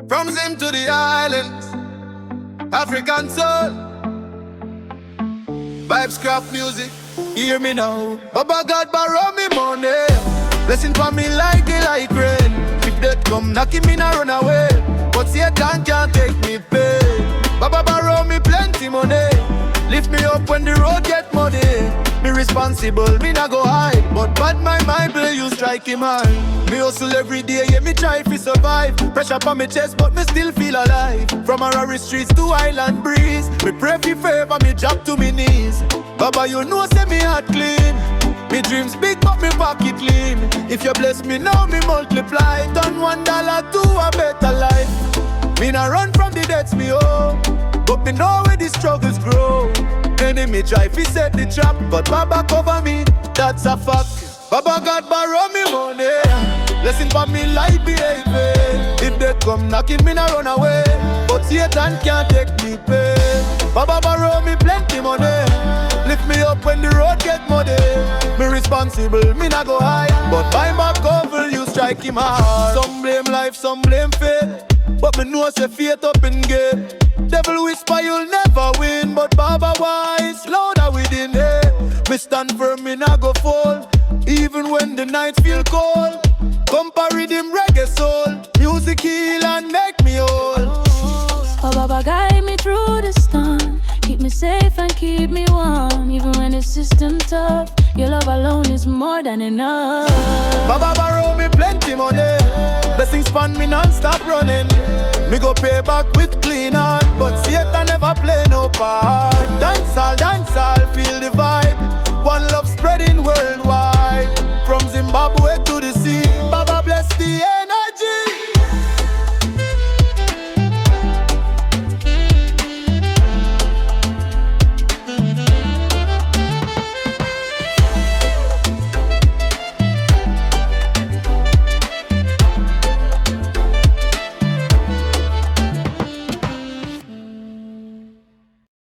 From Zim to the islands, African soul, VybzCraft music. Hear me now. Baba God borrow me money, blessing for me like it like rain. If death come knocking me now run away, but Satan can't take me pain. Baba borrow me plenty money, lift me up when the road get muddy. Me responsible, me not go hide, but bad my mind play you strike him hard. Me hustle every day, yeah, me try to survive. Pressure on me chest, but me still feel alive. From Harare streets to island breeze, me pray for favor, me drop to me knees. Baba, you know say me heart clean. Me dreams big, but me pocket clean. If you bless me now, me multiply. Turn $1 to a better life. Me not run from the debts me owe, but me know where the struggles grow. Enemy try fi set the trap, but Baba cover me, that's a fact. Baba God borrow me money, blessing for me life behavior. If they come knocking me not run away, but Satan can't take me pay. Baba borrow me plenty money, lift me up when the road get muddy. Me responsible, me not go high, but by my cover you strike him hard. Some blame life, some blame fate, but me know say faith up in game. Devil whisper you'll never win, but Baba wise, louder within it. Me stand firm, me not go fall, even when the nights feel cold. Kompa rhythm, reggae soul, music heal and make me whole. Oh, Baba guide me through the storm, keep me safe and keep me warm. Even when the system tough, your love alone is more than enough. Baba borrow me plenty money, blessings span me non-stop running. Me go pay back with clean heart, but Satan never play no part. Dancehall, dancehall, feel the vibe. One love spreading worldwide, from Zimbabwe to the